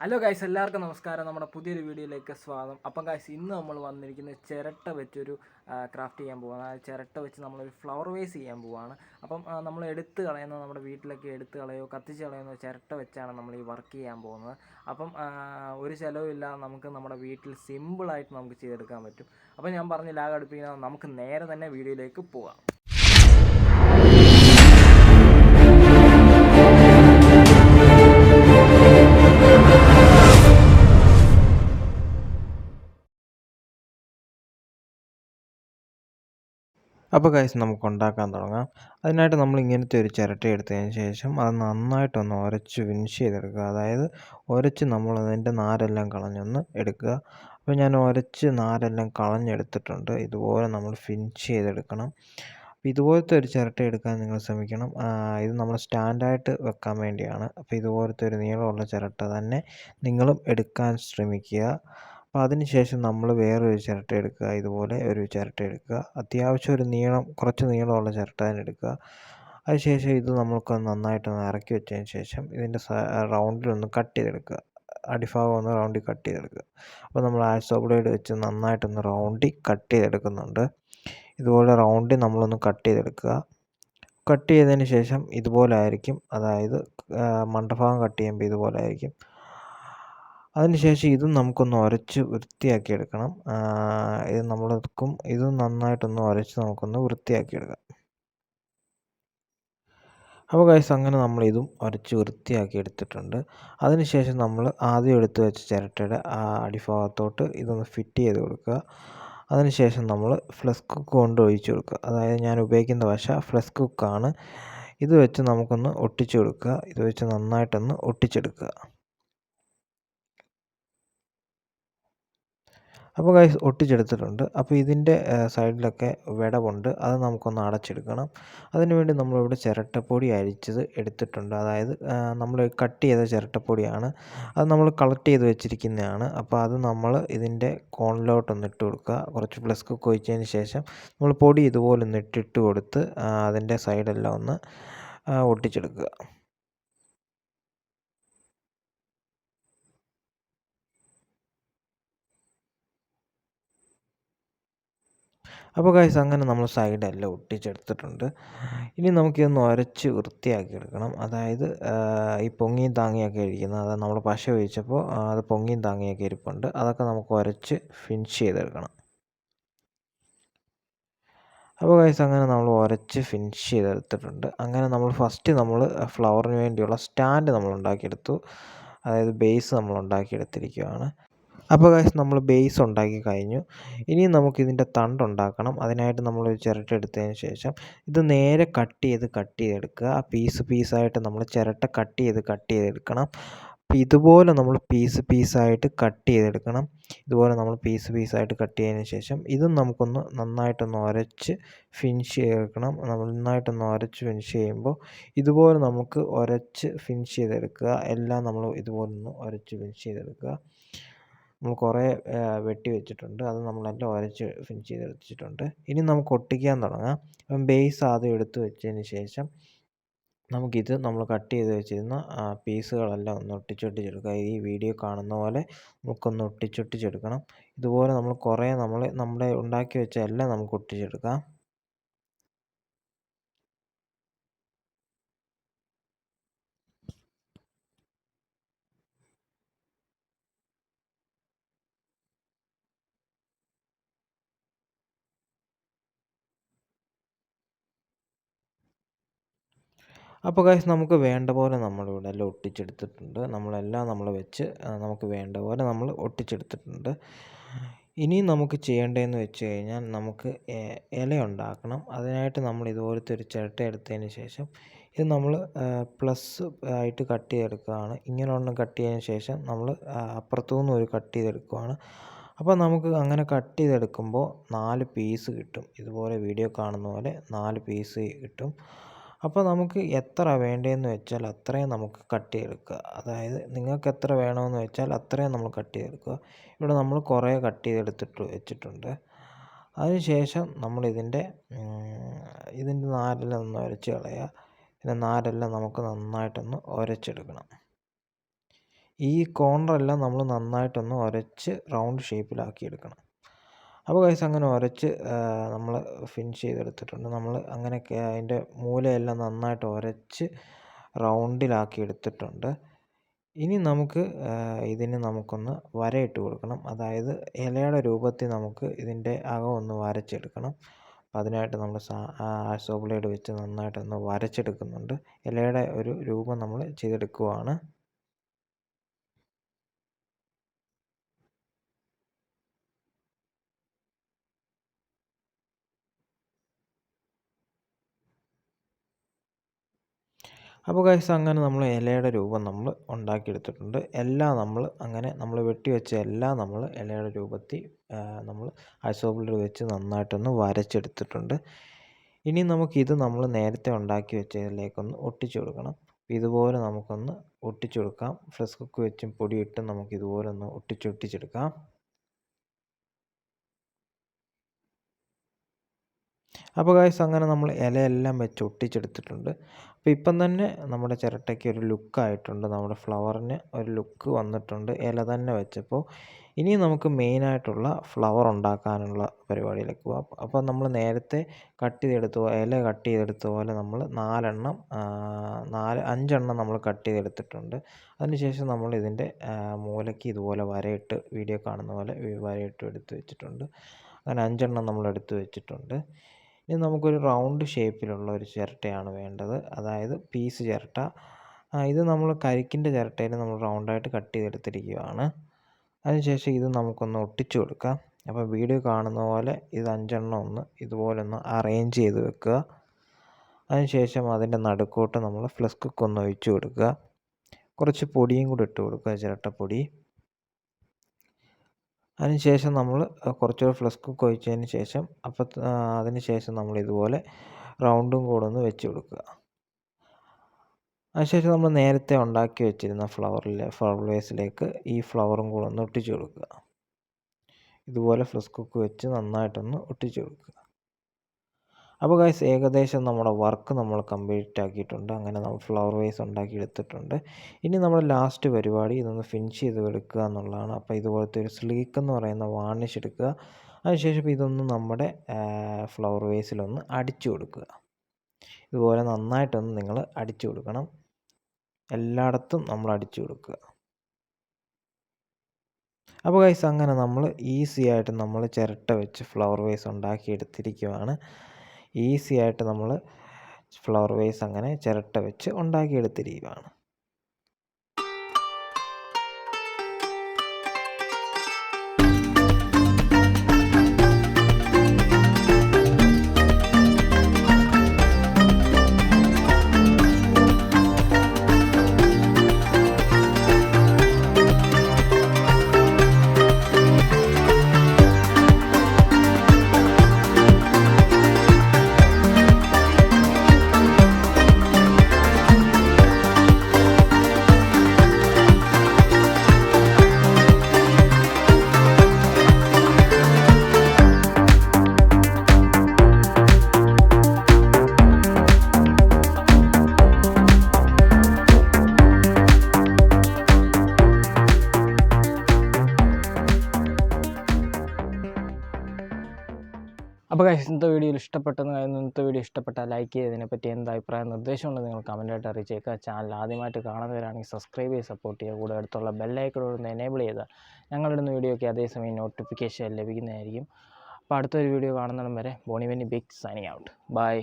Hello guys, എല്ലാവർക്കും നമസ്കാരം. നമ്മുടെ പുതിയൊരു വീഡിയോയിലേക്ക് സ്വാഗതം. അപ്പം ഗൈസ്, ഇന്ന് നമ്മൾ വന്നിരിക്കുന്നത് ചിരട്ട വെച്ചൊരു ക്രാഫ്റ്റ് ചെയ്യാൻ പോവാണ്. അതായത് ചിരട്ട വെച്ച് നമ്മളൊരു ഫ്ലവർ വേസ് ചെയ്യാൻ പോവാണ്. അപ്പം നമ്മൾ എടുത്ത് കളയുന്ന, നമ്മുടെ വീട്ടിലൊക്കെ എടുത്ത് കളയോ കത്തിച്ച് കളയുന്ന ചിരട്ട വെച്ചാണ് നമ്മൾ ഈ വർക്ക് ചെയ്യാൻ പോകുന്നത്. അപ്പം ഒരു ചിലവില്ല, നമുക്ക് നമ്മുടെ വീട്ടിൽ സിമ്പിളായിട്ട് നമുക്ക് ചെയ്തെടുക്കാൻ പറ്റും. അപ്പം ഞാൻ പറഞ്ഞ് ലാഗ് അടുപ്പിക്കുന്നത്, നമുക്ക് നേരെ തന്നെ വീഡിയോയിലേക്ക് പോകാം. അപ്പോൾ ഗൈസ്, നമുക്ക് ഉണ്ടാക്കാൻ തുടങ്ങാം. അതിനായിട്ട് നമ്മൾ ഇങ്ങനത്തെ ഒരു ചിരട്ട എടുത്തതിന് ശേഷം അത് നന്നായിട്ടൊന്ന് ഉരച്ച് ഫിനിഷ് ചെയ്തെടുക്കുക. അതായത് ഉരച്ച് നമ്മൾ അതിൻ്റെ നാരെല്ലാം കളഞ്ഞൊന്ന് എടുക്കുക. അപ്പോൾ ഞാൻ ഉരച്ച് നാരെല്ലാം കളഞ്ഞെടുത്തിട്ടുണ്ട്. ഇതുപോലെ നമ്മൾ ഫിനിഷ് ചെയ്തെടുക്കണം. അപ്പോൾ ഇതുപോലത്തെ ഒരു ചിരട്ട എടുക്കാൻ നിങ്ങൾ ശ്രമിക്കണം. ഇത് നമ്മൾ സ്റ്റാൻഡായിട്ട് വെക്കാൻ വേണ്ടിയാണ്. അപ്പോൾ ഇതുപോലത്തെ ഒരു നീളമുള്ള ചിരട്ട തന്നെ നിങ്ങളും എടുക്കാൻ ശ്രമിക്കുക. അപ്പോൾ അതിനുശേഷം നമ്മൾ വേറൊരു ചിരട്ട എടുക്കുക. ഇതുപോലെ ഒരു ചിരട്ട എടുക്കുക. അത്യാവശ്യം ഒരു കുറച്ച് നീളമുള്ള ചിരട്ട തന്നെ എടുക്കുക. അതിനുശേഷം ഇത് നമ്മൾക്ക് നന്നായിട്ടൊന്ന് ഇറക്കി വെച്ചതിന് ശേഷം ഇതിൻ്റെ റൗണ്ടിലൊന്ന് കട്ട് ചെയ്തെടുക്കുക. അടിഭാഗം ഒന്ന് റൗണ്ടിൽ കട്ട് ചെയ്തെടുക്കുക. അപ്പോൾ നമ്മൾ ആക്സോ ബ്ലേഡ് വെച്ച് നന്നായിട്ടൊന്ന് റൗണ്ടിൽ കട്ട് ചെയ്തെടുക്കുന്നുണ്ട്. ഇതുപോലെ റൗണ്ടിൽ നമ്മളൊന്ന് കട്ട് ചെയ്തെടുക്കുക. കട്ട് ചെയ്തതിന് ശേഷം ഇതുപോലെ ആയിരിക്കും. അതായത് മണ്ടഭാഗം കട്ട് ചെയ്യുമ്പോൾ ഇതുപോലെ ആയിരിക്കും. അതിനുശേഷം ഇതും നമുക്കൊന്ന് ഉരച്ച് വൃത്തിയാക്കി എടുക്കണം. ഇതും നന്നായിട്ടൊന്ന് ഉരച്ച് നമുക്കൊന്ന് വൃത്തിയാക്കി എടുക്കാം. അപ്പോൾ ഗൈസ്, അങ്ങനെ നമ്മളിതും ഉരച്ച് വൃത്തിയാക്കി എടുത്തിട്ടുണ്ട്. അതിനുശേഷം നമ്മൾ ആദ്യം എടുത്ത് വെച്ച ചിരട്ടയുടെ അടിഭാഗത്തോട്ട് ഇതൊന്ന് ഫിറ്റ് ചെയ്ത് കൊടുക്കുക. അതിനുശേഷം നമ്മൾ ഫ്ലഷ് കുക്ക് കൊണ്ട് ഒഴിച്ച് കൊടുക്കുക. അതായത് ഞാൻ ഉപയോഗിക്കുന്ന വശ ഫ്ലഷ് കുക്കാണ്. ഇത് വെച്ച് നമുക്കൊന്ന് ഒട്ടിച്ചു കൊടുക്കുക. ഇത് വെച്ച് നന്നായിട്ടൊന്ന് ഒട്ടിച്ചെടുക്കുക. അപ്പോൾ ഗൈസ്, ഒട്ടിച്ചെടുത്തിട്ടുണ്ട്. അപ്പോൾ ഇതിൻ്റെ സൈഡിലൊക്കെ വിടവുണ്ട്, അത് നമുക്കൊന്ന് അടച്ചെടുക്കണം. അതിനുവേണ്ടി നമ്മളിവിടെ ചിരട്ടപ്പൊടി അരിച്ചത് എടുത്തിട്ടുണ്ട്. അതായത് നമ്മൾ കട്ട് ചെയ്ത ചിരട്ടപ്പൊടിയാണ്. അത് നമ്മൾ കളക്ട് ചെയ്ത് വെച്ചിരിക്കുന്നതാണ്. അപ്പോൾ അത് നമ്മൾ ഇതിൻ്റെ കോണിലോട്ടൊന്ന് ഇട്ട് കൊടുക്കുക. കുറച്ച് പ്ലസ് കുക്ക് ഒഴിച്ചതിന് ശേഷം നമ്മൾ പൊടി ഇതുപോലെ ഒന്ന് ഇട്ട് കൊടുത്ത് അതിൻ്റെ സൈഡെല്ലാം ഒന്ന് ഒട്ടിച്ചെടുക്കുക. അപ്പോൾ ഗൈസ്, അങ്ങനെ നമ്മൾ സൈഡെല്ലാം ഒട്ടിച്ചെടുത്തിട്ടുണ്ട്. ഇനി നമുക്കിതൊന്ന് ഉരച്ച് വൃത്തിയാക്കി എടുക്കണം. അതായത് ഈ പൊങ്ങിയും താങ്ങിയൊക്കെ ഇരിക്കുന്നത്, അതായത് നമ്മൾ പശ ഒഴിച്ചപ്പോൾ അത് പൊങ്ങിയും താങ്ങിയൊക്കെ ഇരിപ്പുണ്ട്. അതൊക്കെ നമുക്ക് ഉരച്ച് ഫിനിഷ് ചെയ്തെടുക്കണം. അപ്പോൾ ഗൈസ്, അങ്ങനെ നമ്മൾ ഉരച്ച് ഫിനിഷ് ചെയ്തെടുത്തിട്ടുണ്ട്. അങ്ങനെ നമ്മൾ ഫ്ലവറിന് വേണ്ടിയുള്ള സ്റ്റാൻഡ് നമ്മൾ ഉണ്ടാക്കിയെടുത്തു. അതായത് ബേസ് നമ്മൾ ഉണ്ടാക്കിയെടുത്തിരിക്കുകയാണ്. അപ്പോൾ ഗൈസ്, നമ്മൾ ബേസ് ഉണ്ടാക്കി കഴിഞ്ഞു. ഇനി നമുക്കിതിൻ്റെ തണ്ടുണ്ടാക്കണം. അതിനായിട്ട് നമ്മളൊരു ചിരട്ട എടുത്തതിന് ശേഷം ഇത് നേരെ കട്ട് ചെയ്തെടുക്കുക. ആ പീസായിട്ട് നമ്മൾ ചിരട്ട കട്ട് ചെയ്തെടുക്കണം. അപ്പോൾ ഇതുപോലെ നമ്മൾ പീസായിട്ട് കട്ട് ചെയ്തെടുക്കണം. ഇതുപോലെ നമ്മൾ പീസായിട്ട് കട്ട് ചെയ്തതിന് ശേഷം ഇതും നമുക്കൊന്ന് നന്നായിട്ടൊന്ന് ഉരച്ച് ഫിനിഷ് ചെയ്തെടുക്കണം. നന്നായിട്ടൊന്ന് ഉരച്ച് ഫിനിഷ് ചെയ്യുമ്പോൾ ഇതുപോലെ നമുക്ക് ഉരച്ച് ഫിനിഷ് ചെയ്തെടുക്കുക. എല്ലാം നമ്മൾ ഇതുപോലൊന്ന് ഉരച്ച് ഫിനിഷ് ചെയ്തെടുക്കുക. നമ്മൾ കുറേ വെട്ടി വെച്ചിട്ടുണ്ട്. അത് നമ്മളെല്ലാം ഉരച്ച് ഫിനിഷ് ചെയ്ത് വെച്ചിട്ടുണ്ട്. ഇനി നമുക്ക് ഒട്ടിക്കാൻ തുടങ്ങാം. അപ്പം ബേസ് ആദ്യം എടുത്ത് വെച്ചതിന് ശേഷം നമുക്കിത് നമ്മൾ കട്ട് ചെയ്ത് വെച്ചിരുന്ന പീസുകളെല്ലാം ഒന്ന് ഒട്ടിച്ചെടുക്കുക. ഈ വീഡിയോ കാണുന്ന പോലെ നമുക്കൊന്ന് ഒട്ടിച്ചെടുക്കണം. ഇതുപോലെ നമ്മൾ കുറേ നമ്മുടെ ഉണ്ടാക്കി വെച്ച എല്ലാം നമുക്ക് ഒട്ടിച്ചെടുക്കാം. അപ്പോൾ ഗൈസ്, നമുക്ക് വേണ്ട പോലെ നമ്മളിവിടെ എല്ലാം ഒട്ടിച്ചെടുത്തിട്ടുണ്ട്. നമ്മൾ വെച്ച് നമുക്ക് വേണ്ട പോലെ നമ്മൾ ഒട്ടിച്ചെടുത്തിട്ടുണ്ട്. ഇനി നമുക്ക് ചെയ്യേണ്ടതെന്ന് വെച്ച് കഴിഞ്ഞാൽ നമുക്ക് ഇല ഉണ്ടാക്കണം. അതിനായിട്ട് നമ്മൾ ഇതുപോലത്തെ ഒരു ചിരട്ട എടുത്തതിന് ശേഷം ഇത് നമ്മൾ പ്ലസ് ആയിട്ട് കട്ട് ചെയ്തെടുക്കുകയാണ്. ഇങ്ങനെ ഒരെണ്ണം കട്ട് ചെയ്തതിന് ശേഷം നമ്മൾ അപ്പുറത്തുനിന്ന് ഒരു കട്ട് ചെയ്തെടുക്കുകയാണ്. അപ്പോൾ നമുക്ക് അങ്ങനെ കട്ട് ചെയ്തെടുക്കുമ്പോൾ 4 പീസ് കിട്ടും. ഇതുപോലെ വീഡിയോ കാണുന്ന പോലെ 4 പീസ് കിട്ടും. അപ്പോൾ നമുക്ക് എത്ര വേണ്ടതെന്ന് വെച്ചാൽ അത്രയും നമുക്ക് കട്ട് ചെയ്തെടുക്കുക. അതായത് നിങ്ങൾക്ക് എത്ര വേണമെന്ന് വെച്ചാൽ അത്രയും നമ്മൾ കട്ട് ചെയ്തെടുക്കുക. ഇവിടെ നമ്മൾ കുറേ കട്ട് ചെയ്തെടുത്തിട്ട് വെച്ചിട്ടുണ്ട്. അതിനുശേഷം നമ്മളിതിൻ്റെ നാരെല്ലാം ഒന്ന് ഉരച്ച് കളയുക. ഇതിൻ്റെ നാരെല്ലാം നമുക്ക് നന്നായിട്ടൊന്ന് ഉരച്ചെടുക്കണം. ഈ കോർണറെല്ലാം നമ്മൾ നന്നായിട്ടൊന്ന് ഉരച്ച് റൗണ്ട് ഷേപ്പിലാക്കി എടുക്കണം. അപ്പോൾ ഗൈസ് അങ്ങനെ ഉരച്ച് നമ്മൾ ഫിനിഷ് ചെയ്തെടുത്തിട്ടുണ്ട്. നമ്മൾ അങ്ങനെ അതിൻ്റെ മൂലയെല്ലാം നന്നായിട്ട് ഉരച്ച് റൗണ്ടിലാക്കി എടുത്തിട്ടുണ്ട്. ഇനി നമുക്ക് ഇതിന് നമുക്കൊന്ന് വരയിട്ട് കൊടുക്കണം. അതായത് ഇലയുടെ രൂപത്തിൽ നമുക്ക് ഇതിൻ്റെ അകം ഒന്ന് വരച്ചെടുക്കണം. അപ്പോൾ അതിനായിട്ട് നമ്മൾ ആശോ ബ്ലേഡ് വെച്ച് നന്നായിട്ടൊന്ന് വരച്ചെടുക്കുന്നുണ്ട്. ഇലയുടെ ഒരു രൂപം നമ്മൾ ചെയ്തെടുക്കുവാണ്. അപ്പോൾ ഗൈസ് അങ്ങനെ നമ്മൾ ഇലയുടെ രൂപം നമ്മൾ ഉണ്ടാക്കിയെടുത്തിട്ടുണ്ട്. എല്ലാം നമ്മൾ വെട്ടി വെച്ച എല്ലാം നമ്മൾ ഇലയുടെ രൂപത്തിൽ നമ്മൾ ആശോ ബ്ലേഡ് വെച്ച് നന്നായിട്ടൊന്ന് വരച്ചെടുത്തിട്ടുണ്ട്. ഇനി നമുക്കിത് നമ്മൾ നേരത്തെ ഉണ്ടാക്കി വെച്ചതിലേക്കൊന്ന് ഒട്ടിച്ചു കൊടുക്കണം. ഇതുപോലെ നമുക്കൊന്ന് ഒട്ടിച്ചു കൊടുക്കാം. ഫ്ലെക്സ് കുക്ക് വെച്ചും പൊടിയിട്ടും നമുക്കിതുപോലെ ഒന്ന് ഒട്ടിച്ചെടുക്കാം. അപ്പോൾ ഗൈസ് അങ്ങനെ നമ്മൾ ഇലയെല്ലാം വെച്ച് ഒട്ടിച്ചെടുത്തിട്ടുണ്ട്. അപ്പോൾ ഇപ്പം തന്നെ നമ്മുടെ ചിരട്ടയ്ക്ക് ഒരു ലുക്കായിട്ടുണ്ട്. നമ്മുടെ ഫ്ലവറിന് ഒരു ലുക്ക് വന്നിട്ടുണ്ട് ഇല തന്നെ വെച്ചപ്പോൾ. ഇനി നമുക്ക് മെയിനായിട്ടുള്ള ഫ്ലവർ ഉണ്ടാക്കാനുള്ള പരിപാടിയിലേക്ക് പോകാം. അപ്പോൾ നമ്മൾ നേരത്തെ ഇല കട്ട് ചെയ്തെടുത്ത പോലെ നമ്മൾ 5 നമ്മൾ കട്ട് ചെയ്തെടുത്തിട്ടുണ്ട്. അതിനുശേഷം നമ്മൾ ഇതിൻ്റെ മൂലയ്ക്ക് ഇതുപോലെ വരയിട്ട് വീഡിയോ കാണുന്ന പോലെ വരയിട്ട് എടുത്ത് വെച്ചിട്ടുണ്ട്. അങ്ങനെ 5 നമ്മൾ എടുത്ത് വെച്ചിട്ടുണ്ട്. ഇനി നമുക്കൊരു റൗണ്ട് ഷേപ്പിലുള്ള ഒരു ചിരട്ടയാണ് വേണ്ടത്. അതായത് പീസ് ചിരട്ട. ഇത് നമ്മൾ കരിക്കിൻ്റെ ചിരട്ടയിൽ നമ്മൾ റൗണ്ടായിട്ട് കട്ട് ചെയ്തെടുത്തിരിക്കുകയാണ്. അതിനുശേഷം ഇത് നമുക്കൊന്ന് ഒട്ടിച്ചു കൊടുക്കാം. അപ്പോൾ വീഡിയോ കാണുന്ന പോലെ ഇത് 5 ഇതുപോലെ ഒന്ന് അറേഞ്ച് ചെയ്ത് വെക്കുക. അതിനുശേഷം അതിൻ്റെ നടുക്കോട്ട് നമ്മൾ ഫ്ലെക്സ് കുക്ക് ഒന്ന് ഒഴിച്ചു കൊടുക്കുക. കുറച്ച് പൊടിയും കൂടി ഇട്ട് കൊടുക്കുക, ചിരട്ടപ്പൊടി. അതിനുശേഷം നമ്മൾ കുറച്ചുകൂടെ ഫ്ലെക്സ് കുക്ക് ഒഴിച്ചതിന് ശേഷം അതിന് ശേഷം നമ്മൾ ഇതുപോലെ റൗണ്ടും കൂടെ ഒന്ന് വെച്ച് കൊടുക്കുക. അതിനുശേഷം നമ്മൾ നേരത്തെ ഉണ്ടാക്കി വെച്ചിരുന്ന ഫ്ലവർ വേസിലേക്ക് ഈ ഫ്ലവറും കൂടെ ഒന്ന് ഒട്ടിച്ചു കൊടുക്കുക. ഇതുപോലെ ഫ്ലെക്സ് കുക്ക് വെച്ച് നന്നായിട്ടൊന്ന് ഒട്ടിച്ചു കൊടുക്കുക. അപ്പോൾ ഗൈസ് ഏകദേശം നമ്മുടെ വർക്ക് നമ്മൾ കംപ്ലീറ്റ് ആക്കിയിട്ടുണ്ട്. അങ്ങനെ നമ്മൾ ഫ്ലവർ വേസ് ഉണ്ടാക്കി എടുത്തിട്ടുണ്ട്. ഇനി നമ്മുടെ ലാസ്റ്റ് പരിപാടി ഇതൊന്ന് ഫിനിഷ് ചെയ്ത് എടുക്കുക എന്നുള്ളതാണ്. അപ്പോൾ ഇതുപോലത്തെ ഒരു സ്ലീക്ക് എന്ന് പറയുന്ന വാർണിഷ് എടുക്കുക. അതിനുശേഷം ഇതൊന്ന് നമ്മുടെ ഫ്ലവർ വേസിലൊന്ന് അടിച്ചു കൊടുക്കുക. ഇതുപോലെ നന്നായിട്ടൊന്ന് നിങ്ങൾ അടിച്ചു കൊടുക്കണം. എല്ലായിടത്തും നമ്മൾ അടിച്ചു കൊടുക്കുക. അപ്പോൾ ഗൈസ് അങ്ങനെ നമ്മൾ ഈസി ആയിട്ട് നമ്മൾ ചിരട്ട വെച്ച് ഫ്ലവർ വേസ് ഉണ്ടാക്കി എടുത്തിരിക്കുകയാണ്. ഈസി ആയിട്ട് നമ്മൾ ഫ്ലവർ വേസ് അങ്ങനെ ചിരട്ട വെച്ച് ഉണ്ടാക്കിയെടുത്തിരിക്കുകയാണ്. അപ്പോൾ ഗൈസ് ഇന്നത്തെ വീഡിയോ ഇഷ്ടപ്പെട്ടാൽ ലൈക്ക് ചെയ്ത് ഇതിനെപ്പറ്റി എന്ത് അഭിപ്രായം നിർദ്ദേശമുണ്ട് നിങ്ങൾ കമൻറ്റായിട്ട് അറിയിച്ചേക്കുക. ചാനൽ ആദ്യമായിട്ട് കാണുന്നവരാണെങ്കിൽ സബ്സ്ക്രൈബ് ചെയ്ത് സപ്പോർട്ട് ചെയ്യുക. കൂടെ അടുത്തുള്ള ബെല്ലൈക്കൺ ഒന്ന് എനേബിൾ ചെയ്താൽ ഞങ്ങളിടുന്ന വീഡിയോയ്ക്ക് അതേസമയം നോട്ടിഫിക്കേഷൻ ലഭിക്കുന്നതായിരിക്കും. അപ്പോൾ അടുത്തൊരു വീഡിയോ കാണുന്നിടം വരെ ബോണി ബിഗ് സൈനിങ് ഔട്ട്. ബൈ.